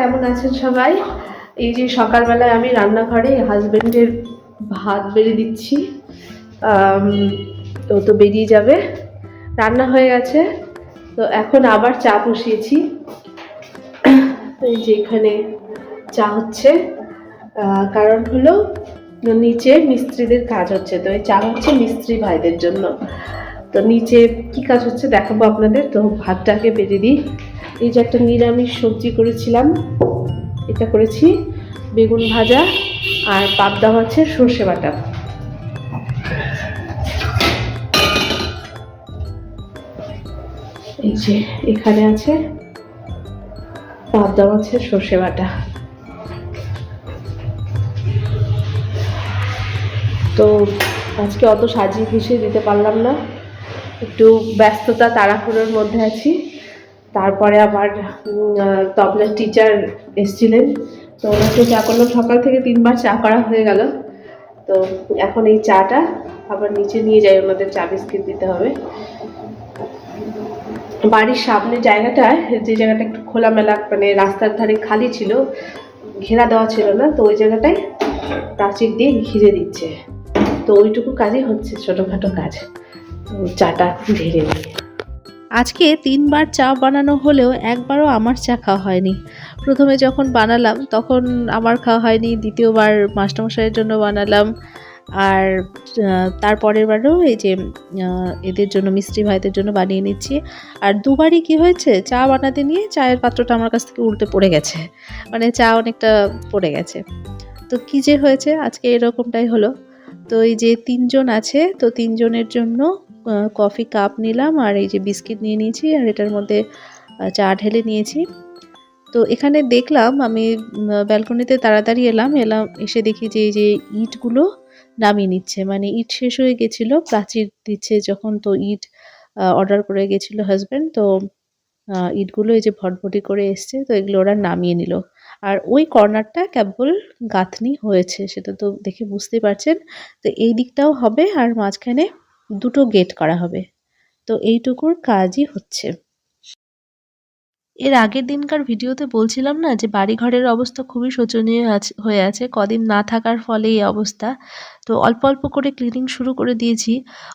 কেমন আছেন সবাই? এই যে সকালবেলায় আমি রান্নাঘরে হাজবেন্ডের ভাত বেড়ে দিচ্ছি। ও তো বেরিয়ে যাবে, রান্না হয়ে গেছে। তো এখন আবার চা বসিয়েছি। এই যে এখানে চা হচ্ছে, কারণ হলো নিচে মিস্ত্রিদের কাজ হচ্ছে, তো এই চা হচ্ছে মিস্ত্রি ভাইদের জন্য। তো নিচে কি কাজ হচ্ছে দেখাবো আপনাদের। তো ভাতটাকে বেড়ে দিই। এই যে একটা নিরামিষ সবজি করেছিলাম, এটা করেছি বেগুন ভাজা আর পাবদা মাছের সর্ষে বাটা। এই যে এখানে আছে পাবদা মাছের সর্ষে বাটা। তো আজকে অত সাজিয়ে গুছিয়ে দিতে পারলাম না, একটু ব্যস্ততা তাড়াহুড়োর মধ্যে আছি। তারপরে আবার তবলার টিচার এসেছিলেন, তো ওনাকে চা করলাম। সকাল থেকে 3বার চা করা হয়ে গেল। তো এখন এই চাটা আবার নিচে নিয়ে যাই, ওনাদের চা বিস্কিট দিতে হবে। বাড়ির সামনে জায়গাটায়, যে জায়গাটা একটু খোলামেলা, মানে রাস্তার ধারে খালি ছিল, ঘেরা দেওয়া ছিল না, তো ওই জায়গাটায় প্রাচীর দিয়ে ঘিরে দিচ্ছে। তো ওইটুকু কাজই হচ্ছে, ছোটোখাটো কাজ। তো চাটা ঢেলে নিই। আজকে 3বার চা বানানো হলেও একবারও আমার চা খাওয়া হয়নি। প্রথমে যখন বানালাম তখন আমার খাওয়া হয়নি, দ্বিতীয়বার মাস্টারমশাইয়ের জন্য বানালাম, আর তারপরের বারও এই যে এদের জন্য, মিস্ত্রি ভাইদের জন্য বানিয়ে নিচ্ছি। আর দুবারই কি হয়েছে, চা বানাতে নিয়ে চায়ের পাত্রটা আমার কাছ থেকে উল্টে পড়ে গেছে, মানে চা অনেকটা পড়ে গেছে। তো কী যে হয়েছে আজকে, এরকমটাই হলো। তো এই যে 3জন আছে, তো 3জনের জন্য কফি কাপ নিলাম, আর এই যে বিস্কিট নিয়ে নিয়েছি, আর এটার মধ্যে চা ঢেলে নিয়েছি। তো এখানে দেখলাম, আমি ব্যালকনিতে তাড়াতাড়ি এলাম, এসে দেখি যে এই যে ইটগুলো নামিয়ে নিচ্ছে, মানে ইট শেষ হয়ে গেছিলো, প্রাচীর দিচ্ছে যখন, তো ইট অর্ডার করে গেছিলো হাজব্যান্ড। তো ইটগুলো এই যে ভটভটি করে এসছে, তো এগুলো ওরা নামিয়ে নিল। আর ওই কর্নারটা কেবল গাঁথনি হয়েছে, সেটা তো দেখে বুঝতে পারছেন। তো এই দিকটাও হবে, আর মাঝখানে 2টো গেট করা হবে। তো এইটুকুর কাজই হচ্ছে। এর আগের দিনকার ভিডিওতে বলছিলাম না যে বাড়িঘরের অবস্থা খুবই শোচনীয় হয়ে আছে, কদিন না থাকার ফলে এই অবস্থা। তো অল্প অল্প করে ক্লিনিং শুরু করে দিয়েছি,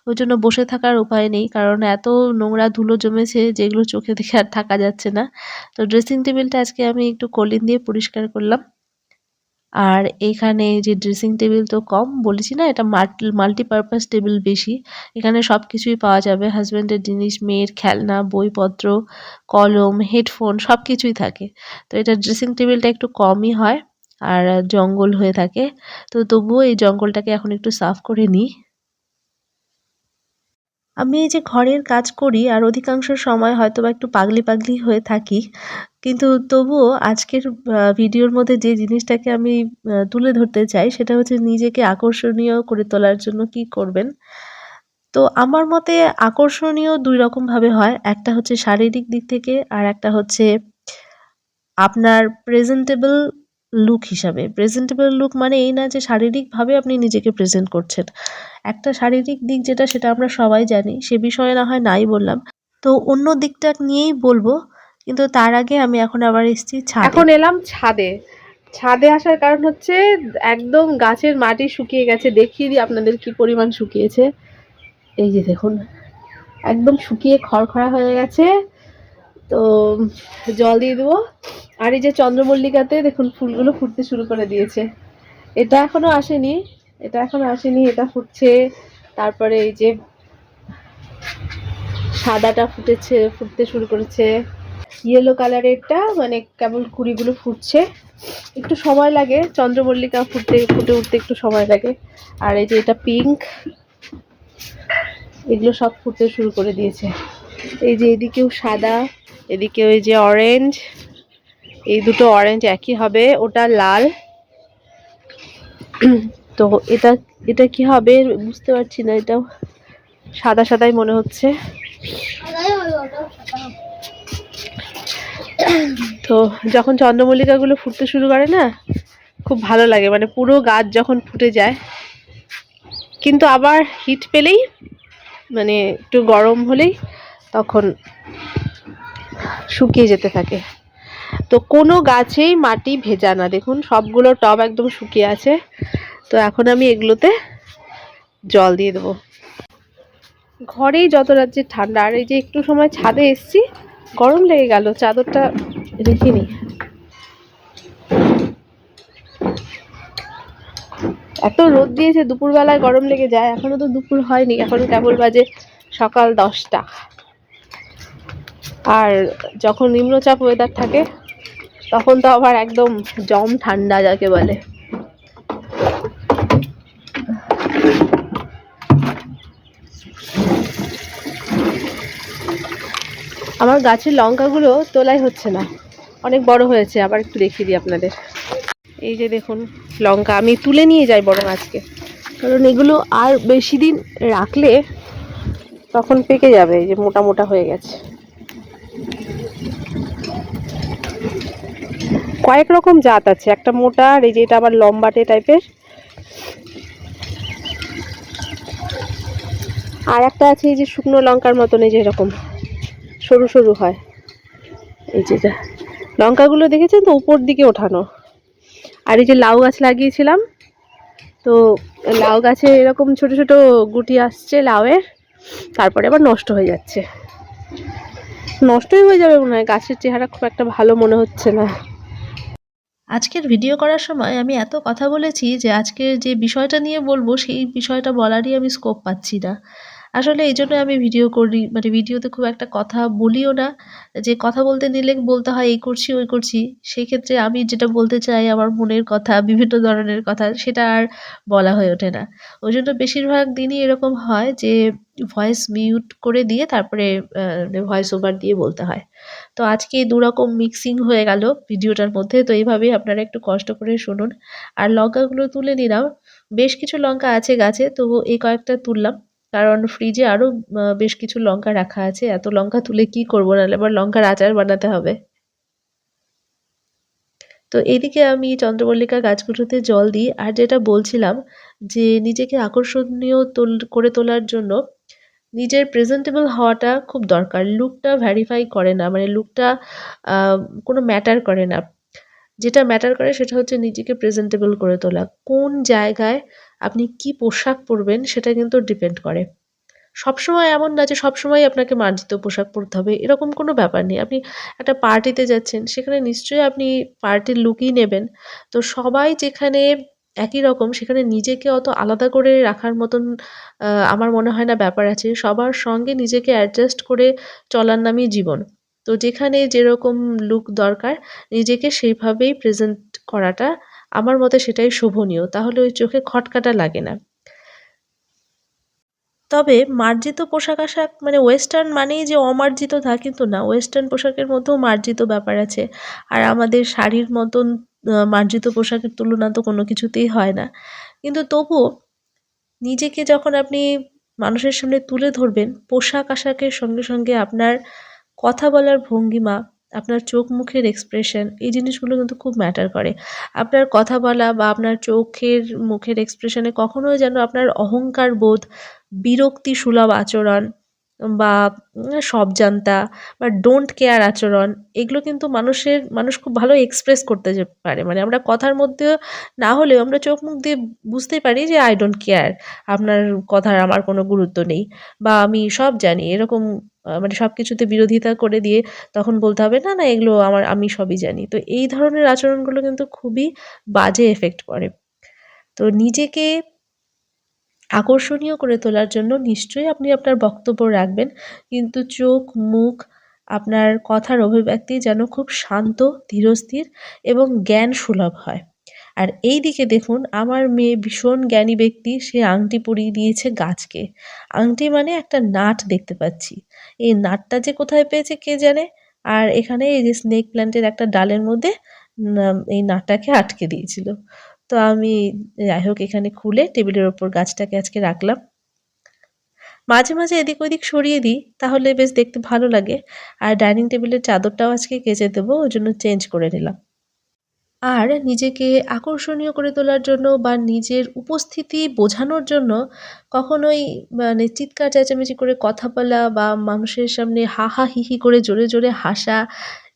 ওই জন্য বসে থাকার উপায় নেই, কারণ এত নোংরা ধুলো জমেছে যেগুলো চোখে দেখে আর থাকা যাচ্ছে না। তো ড্রেসিং টেবিলটা আজকে আমি একটু কলিন দিয়ে পরিষ্কার করলাম। আর এইখানে যে ড্রেসিং টেবিল তো কম, বলেছি না এটা মাল্টিপারপাস টেবিল বেশি, এখানে সব কিছুই পাওয়া যাবে, হাজব্যান্ডের জিনিস, মেয়ের খেলনা, বইপত্র, কলম, হেডফোন সব কিছুই থাকে। তো এটা ড্রেসিং টেবিলটা একটু কমই হয় আর জঙ্গল হয়ে থাকে, তো তবুও এই জঙ্গলটাকে এখন একটু সাফ করে নিই। আমি এই যে ঘরের কাজ করি আর অধিকাংশ সময় হয়তোবা একটু পাগলি পাগলি হয়ে থাকি, কিন্তু তবুও আজকের ভিডিওর মধ্যে যে জিনিসটাকে আমি তুলে ধরতে চাই সেটা হচ্ছে নিজেকে আকর্ষণীয় করে তোলার জন্য কি করবেন। তো আমার মতে আকর্ষণীয় 2 রকমভাবে হয়, একটা হচ্ছে শারীরিক দিক থেকে, আর একটা হচ্ছে আপনার প্রেজেন্টেবল লুক হিসাবে। প্রেজেন্টেবল লুক মানে এই না যে শারীরিকভাবে আপনি নিজেকে প্রেজেন্ট করছেন। একটা শারীরিক দিক যেটা, সেটা আমরা সবাই জানি, সে বিষয়ে না হয় নাই বললাম। তো অন্য দিকটা নিয়েই বলবো, কিন্তু তার আগে আমি এখন আবার এসেছি ছাদে। এখন এলাম ছাদে। ছাদে আসার কারণ হচ্ছে একদম গাছের মাটি শুকিয়ে গেছে, দেখিয়ে দিই আপনাদের কি পরিমাণ শুকিয়েছে। এই যে দেখুন, একদম শুকিয়ে খড়খড়া হয়ে গেছে। তো জল দিয়ে দেবো। আর এই যে চন্দ্রমল্লিকাতে দেখুন ফুলগুলো ফুটতে শুরু করে দিয়েছে। এটা এখনো আসেনি, এটা ফুটছে। তারপরে এই যে সাদাটা ফুটতে শুরু করেছে। ইয়েলো কালারেরটা মানে কেবল কুড়িগুলো ফুটছে, একটু সময় লাগে, চন্দ্রমল্লিকা ফুটে উঠতে একটু সময় লাগে। আর এই যে এটা পিঙ্ক, এগুলো সব ফুটতে শুরু করে দিয়েছে। এই যে এদিকেও সাদা, এদিকে ওই যে অরেঞ্জ, এই দুটো অরেঞ্জ একই হবে, ওটা লাল। তো এটা এটা কি হবে বুঝতে পারছি না, এটাও সাদা সাদাই মনে হচ্ছে। তো যখন চন্দ্রমল্লিকাগুলো ফুটতে শুরু করে না, খুব ভালো লাগে, মানে পুরো গাছ যখন ফুটে যায়। কিন্তু আবার হিট পেলেই, মানে একটু গরম হলেই তখন শুকিয়ে যেতে থাকে। তো কোনো গাছেই মাটি ভেজা না, দেখুন সবগুলো টব একদম শুকিয়ে আছে। তো এখন আমি এগুলোতে জল দিয়ে দেবো। ঘরেই যত রাজ্যে ঠান্ডা, আর এই যে একটু সময় ছাদে এসছি, গরম লেগে গেল, চাদরটা রেখিনি। এত রোদ দিয়েছে, দুপুরবেলায় গরম লেগে যায়। এখনো তো দুপুর হয়নি, এখন কেবল বাজে সকাল 10টা। আর যখন নিম্নচাপ ওয়েদার থাকে তখন তো আবার একদম জম ঠান্ডা যাকে বলে। আমার গাছের লঙ্কাগুলো তোলাই হচ্ছে না, অনেক বড় হয়েছে। আবার একটু দেখিয়ে দিই আপনাদের। এই যে দেখুন লঙ্কা, আমি তুলে নিয়ে যাই বরং আজকে, কারণ এগুলো আর বেশি দিন রাখলে তখন পেকে যাবে। এই যে মোটা মোটা হয়ে গেছে। কয়েক রকম জাত আছে, একটা মোটা, আর এই যে এটা আবার লম্বাটে টাইপের, আর একটা আছে এই যে শুকনো লঙ্কার মতন, এই যে এরকম সরু সরু হয়। এই যে লঙ্কাগুলো দেখেছেন তো, উপর দিকে ওঠানো। আর এই যে লাউ গাছ লাগিয়েছিলাম, তো লাউ গাছে এরকম ছোট ছোট গুটি আসছে লাউয়ের, তারপরে আবার নষ্ট হয়ে যাচ্ছে। নষ্টই হয়ে যাবে মনে হয়, গাছের চেহারা খুব একটা ভালো মনে হচ্ছে না। আজকের ভিডিও করার সময় আমি এত কথা বলেছি যে আজকের যে বিষয়টা নিয়ে বলবো সেই বিষয়টা বলারই আমি স্কোপ পাচ্ছি না। আসলে এই জন্য আমি ভিডিও করি, মানে ভিডিওতে খুব একটা কথা বলিও না। যে কথা বলতে নিলে বলতে হয় এই করছি ওই করছি, সেই ক্ষেত্রে আমি যেটা বলতে চাই আমার মনের কথা, বিভিন্ন ধরনের কথা, সেটা আর বলা হয়ে ওঠে না। ওই জন্য বেশিরভাগ দিনই এরকম হয় যে ভয়েস মিউট করে দিয়ে তারপরে ভয়েস ওভার দিয়ে বলতে হয়। তো আজকে দুরকম মিক্সিং হয়ে গেল ভিডিওটার মধ্যে, তো এইভাবেই আপনারা একটু কষ্ট করে শুনুন। আর লঙ্কাগুলো তুলে নিলাম, বেশ কিছু লঙ্কা আছে গাছে, তো এই কয়েকটা তুললাম, কারণ ফ্রিজে আরো বেশ কিছু লঙ্কা রাখা আছে। এত লঙ্কা তুলে কি করবো, নাহলে আবার লঙ্কার আচার বানাতে হবে। তো এদিকে আমি চন্দ্রমল্লিকা গাছগুলোতে জল দিই। আর যেটা বলছিলাম যে নিজেকে আকর্ষণীয় করে তোলার জন্য নিজের প্রেজেন্টেবল হওয়াটা খুব দরকার। লুকটা ভ্যারিফাই করে না, মানে লুকটা কোনো ম্যাটার করে না। যেটা ম্যাটার করে সেটা হচ্ছে নিজেকে প্রেজেন্টেবল করে তোলা। কোন জায়গায় আপনি কি পোশাক পরবেন সেটা কিন্তু ডিপেন্ড করে। সবসময় এমন না যে সবসময় আপনাকে মার্জিত পোশাক পরতে হবে, এরকম কোনো ব্যাপার নেই। আপনি একটা পার্টিতে যাচ্ছেন, সেখানে নিশ্চয়ই আপনি পার্টির লুকই নেবেন। তো সবাই যেখানে একই রকম, সেখানে নিজেকে অত আলাদা করে রাখার মতন আমার মনে হয় না ব্যাপার আছে। সবার সঙ্গে নিজেকে অ্যাডজাস্ট করে চলার নামই জীবন। তো যেখানে যেরকম লুক দরকার, নিজেকে সেইভাবেই প্রেজেন্ট করাটা আমার মতে সেটাই শোভনীয়। তাহলে ওই চোখে খটকাটা লাগে না। তবে মার্জিত পোশাক-আশাক মানে ওয়েস্টার্ন মানেই যে অমার্জিত তা কিন্তু না। ওয়েস্টার্ন পোশাকের মধ্যেও মার্জিত ব্যাপার আছে। আর আমাদের শাড়ির মতন মার্জিত পোশাকের তুলনা তো কোনো কিছুতেই হয় না। কিন্তু তবুও নিজেকে যখন আপনি মানুষের সামনে তুলে ধরবেন, পোশাক-আশাকের সঙ্গে সঙ্গে আপনার কথা বলার ভঙ্গিমা, আপনার চোখ মুখের এক্সপ্রেশন, এই জিনিসগুলো কিন্তু খুব ম্যাটার করে। আপনার কথা বলা বা আপনার চোখের মুখের এক্সপ্রেশনে কখনোই যেন আপনার অহংকার বোধ, বিরক্তিসুলভ আচরণ বা সবজান্তা বা ডোন্ট কেয়ার আচরণ, এগুলো কিন্তু মানুষ খুব ভালো এক্সপ্রেস করতে পারে। মানে আমরা কথার মধ্যেও না হলেও আমরা চোখ মুখ দিয়ে বুঝতেই পারি যে আই ডোন্ট কেয়ার, আপনার কথার আমার কোনো গুরুত্ব নেই, বা আমি সব জানি, এরকম মানে সবকিছুতে বিরোধিতা করে দিয়ে তখন বলতে হবে না, না এগুলো আমি সবই জানি। তো এই ধরনের আচরণগুলো কিন্তু খুবই বাজে এফেক্ট পড়ে। তো নিজেকে আকর্ষণীয় করে তোলার জন্য নিশ্চয়ই আপনি আপনার বক্তব্য রাখবেন। কিন্তু চোখ, মুখ, আপনার কথার অভিব্যক্তি যেন খুব শান্ত, ধীরস্থির এবং জ্ঞানসুলভ হয়। আর এইদিকে দেখুন আমার মেয়ে ভীষণ জ্ঞানী ব্যক্তি, সে আংটি পরিয়ে দিয়েছে গাছকে। আংটি মানে একটা নাট দেখতে পাচ্ছি। এই নাটটা যে কোথায় পেয়েছে কে জানে? আর এখানে এই যে স্নেক প্ল্যান্টের একটা ডালের মধ্যে এই নাটটাকে আটকে দিয়েছিল। তো আমি যাই হোক এখানে খুলে টেবিলের ওপর গাছটাকে আজকে রাখলাম। মাঝে মাঝে এদিক ওদিক সরিয়ে দিই, তাহলে বেশ দেখতে ভালো লাগে। আর ডাইনিং টেবিলের চাদরটাও আজকে কেচে দেবো, ওই জন্য চেঞ্জ করে নিলাম। আর নিজেকে আকর্ষণীয় করে তোলার জন্য বা নিজের উপস্থিতি বোঝানোর জন্য কখনোই মানে চিৎকার চেঁচামেচি করে কথা বলা বা মানুষের সামনে হা হা হি হি করে জোরে জোরে হাসা,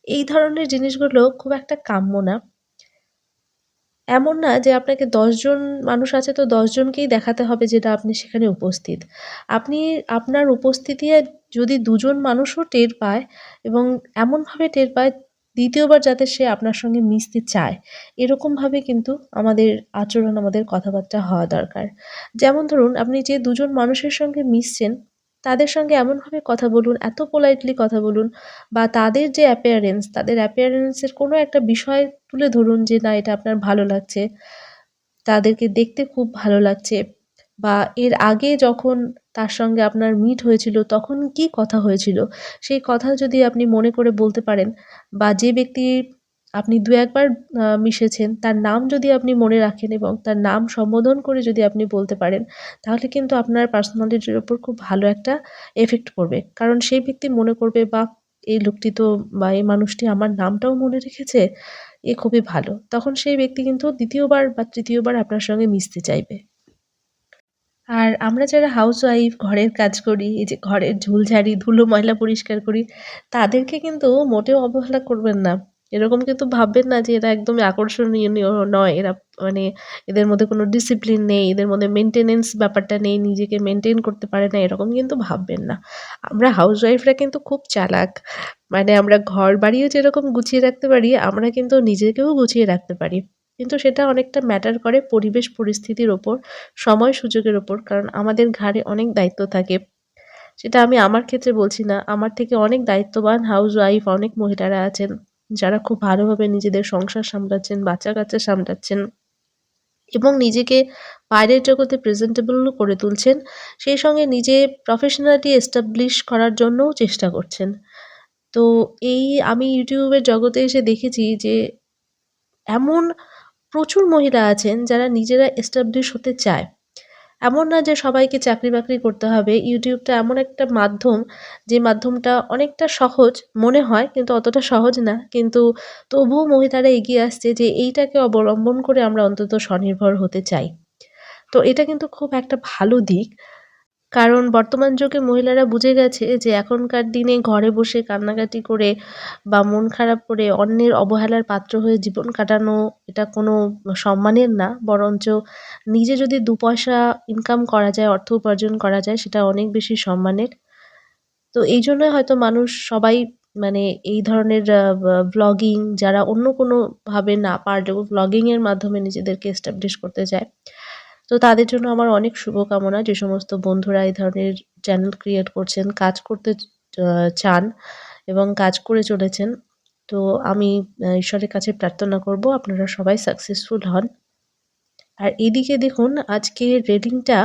এই ধরনের জিনিসগুলো খুব একটা কাম্য না। এমন না যে আপনাকে ১০ জন মানুষ আছে তো ১০ জনকেই দেখাতে হবে যে না আপনি সেখানে উপস্থিত। আপনি আপনার উপস্থিতি যদি ২ জন মানুষও টের পায় এবং এমনভাবে টের পায় ২য় বার যাতে সে আপনার সঙ্গে মিশতে চায়, এরকমভাবে কিন্তু আমাদের আচরণ, আমাদের কথাবার্তা হওয়া দরকার। যেমন ধরুন আপনি যে ২ জন মানুষের সঙ্গে মিশছেন, তাদের সঙ্গে এমনভাবে কথা বলুন, এত পোলাইটলি কথা বলুন বা তাদের যে appearance, তাদের appearance এর কোনো একটা বিষয় তুলে ধরুন যে না এটা আপনার ভালো লাগছে, তাদেরকে দেখতে খুব ভালো লাগছে বা এর আগে যখন তার সঙ্গে আপনার মিট হয়েছিল তখন কি কথা হয়েছিল, সেই কথা যদি আপনি মনে করে বলতে পারেন বা যে ব্যক্তি আপনি ২-১ বার মিশেছেন তার নাম যদি আপনি মনে রাখেন এবং তার নাম সম্বোধন করে যদি আপনি বলতে পারেন, তাহলে কিন্তু আপনার পার্সোনালিটির উপর খুব ভালো একটা এফেক্ট পড়বে। কারণ সেই ব্যক্তি মনে করবে বাহ! এই লোকটি তো বা এই মানুষটি আমার নামটাও মনে রেখেছে। এ খুবই ভালো। তখন সেই ব্যক্তি কিন্তু ২য় বার বা ৩য় বার আপনার সঙ্গে মিশতে চাইবে। আর আমরা যারা হাউসওয়াইফ ঘরের কাজ করি, এই যে ঘরের ঝুল ঝাড়ি, ধুলো ময়লা পরিষ্কার করি, তাদেরকে কিন্তু মোটেও অবহেলা করবেন না। এরকম কিন্তু ভাববেন না যে এরা একদমই আকর্ষণীয় নয়। এরা মানে এদের মধ্যে কোনো ডিসিপ্লিন নেই, এদের মধ্যে মেইনটেন্যান্স ব্যাপারটা নেই, নিজেকে মেইনটেইন করতে পারে না, এরকম কিন্তু ভাববেন না। আমরা হাউসওয়াইফরা কিন্তু খুব চালাক। মানে আমরা ঘরবাড়িও যেরকম গুছিয়ে রাখতে পারি, আমরা কিন্তু নিজেকেও গুছিয়ে রাখতে পারি। কিন্তু সেটা অনেকটা ম্যাটার করে পরিবেশ পরিস্থিতির ওপর। সময় সুযোগের ওপর। কারণ আমাদের ঘাড়ে অনেক দায়িত্ব থাকে। সেটা আমি আমার ক্ষেত্রে বলছি না। আমার থেকে অনেক দায়িত্ববান হাউসওয়াইফ অনেক মহিলারা আছেন, যারা খুব ভালোভাবে নিজেদের সংসার সামলাচ্ছেন, বাচ্চা-কাচ্চা সামলাচ্ছেন এবং নিজেকে বাইরের জগতে প্রেজেন্টেবল ও করে তুলছেন। সেই সঙ্গে নিজে প্রফেশনালি এস্টাবলিশ করার জন্যও চেষ্টা করছেন। তো এই আমি YouTube এর জগতে এসে দেখেছি যে এমন প্রচুর মহিলা আছেন যারা নিজেরা এস্টাবলিশ হতে চায়। এমন না যে সবাইকে চাকরি-বাকরি করতে হবে। YouTube টা এমন একটা মাধ্যম, যে মাধ্যমটা অনেকটা সহজ মনে হয় কিন্তু অতটা সহজ না। কিন্তু তবুও মহিলারা এগিয়ে আসছে যে এইটাকে অবলম্বন করে আমরা অন্তত স্বনির্ভর হতে চাই। তো এটা কিন্তু খুব একটা ভালো দিক। কারণ বর্তমান যুগে মহিলারা বুঝে গেছে যে এখনকার দিনে ঘরে বসে কান্নাকাটি করে বা মন খারাপ করে অন্যের অবহেলার পাত্র হয়ে জীবন কাটানো এটা কোনো সম্মানের না। বরঞ্চ নিজে যদি ২ পয়সা ইনকাম করা যায়, অর্থ উপার্জন করা যায় সেটা অনেক বেশি সম্মানের। তো এইজন্যই হয়তো মানুষ সবাই মানে এই ধরনের ভ্লগিং যারা অন্য কোনোভাবে না পারলেও ভ্লগিং এর মাধ্যমে নিজেদেরকে এস্টাবলিশ করতে চায়। তো তাদের জন্য আমার অনেক শুভকামনা যে সমস্ত বন্ধুরা এই ধরনের চ্যানেল ক্রিয়েট করছেন, কাজ করতে আ চান এবং কাজ করে চলেছেন। তো আমি ঈশ্বরের কাছে প্রার্থনা করব আপনারা সবাই সাকসেসফুল হন। আর এদিকে দেখুন আজকে রেলিংটা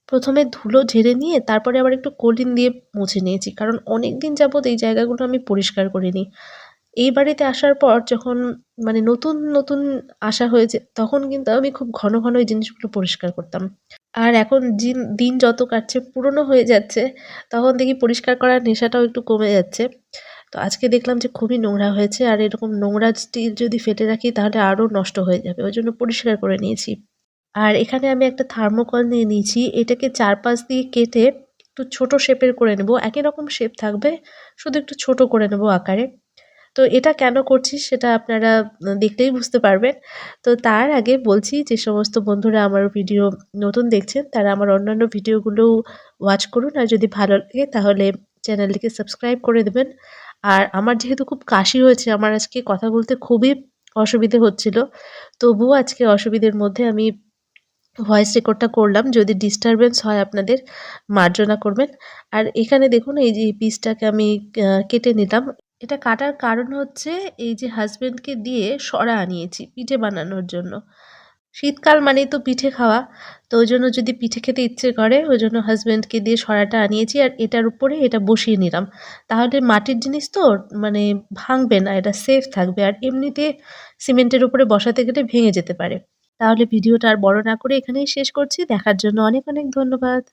১ম এ ধুলো ঝেড়ে নিয়ে তারপরে আবার একটু কোলিন দিয়ে মুছে নিয়েছি। কারণ অনেকদিন যাবৎ এই জায়গাগুলো আমি পরিষ্কার করিনি। এই বাড়িতে আসার পর যখন মানে নতুন আসা হয়েছে তখন কিন্তু আমি খুব ঘন এই জিনিসগুলো পরিষ্কার করতাম। আর এখন দিন যত কাটছে পুরনো হয়ে যাচ্ছে, তখন দেখি পরিষ্কার করার নেশাটাও একটু কমে যাচ্ছে। তো আজকে দেখলাম যে খুবই নোংরা হয়েছে আর এরকম নোংরা স্টিল যদি ফেলে রাখি তাহলে আরো নষ্ট হয়ে যাবে। ওইজন্য পরিষ্কার করে নিয়েছি। আর এখানে আমি একটা থার্মোকল নিয়ে নিয়েছি। এটাকে ৪-৫ দিয়ে কেটে একটু ছোট শেপের করে নেব। একই রকম শেপ থাকবে, শুধু একটু ছোট করে নেব আকারে। তো এটা কেন করছি সেটা আপনারা দেখলেই বুঝতে পারবেন। তো তার আগে বলছি যে সমস্ত বন্ধুরা আমার ভিডিও নতুন দেখছেন তারা আমার অন্যান্য ভিডিওগুলোও ওয়াচ করুন। আর যদি ভালো লাগে তাহলে চ্যানেলটিকে সাবস্ক্রাইব করে দেবেন। আর আমার যেহেতু খুব কাশি হয়েছে, আমার আজকে কথা বলতে খুবই অসুবিধে হচ্ছিল। তবুও আজকে অসুবিধের মধ্যে আমি ভয়েস রেকর্ডটা করলাম। যদি ডিস্টার্বেন্স হয় আপনাদের মার্জনা করবেন। আর এখানে দেখুন এই যে এই পিসটাকে আমি কেটে নিলাম। এটা কাটার কারণ হচ্ছে এই যে হাসব্যান্ডকে দিয়ে সরা আনিয়েছি পিঠে বানানোর জন্য। শীতকাল মানেই তো পিঠে খাওয়া। তো ওইজন্য যদি পিঠে খেতে ইচ্ছে করে ওইজন্য হাসব্যান্ডকে দিয়ে সরাটা আনিয়েছি আর এটার উপরে এটা বসিয়ে নিলাম। তাহলে মাটির জিনিস তো মানে ভাঙবে না, এটা সেফ থাকবে। আর এমনিতে সিমেন্টের উপরে বসাতে গেলে ভেঙে যেতে পারে। তাহলে ভিডিওটা আর বড় না করে এখানেই শেষ করছি। দেখার জন্য অনেক ধন্যবাদ।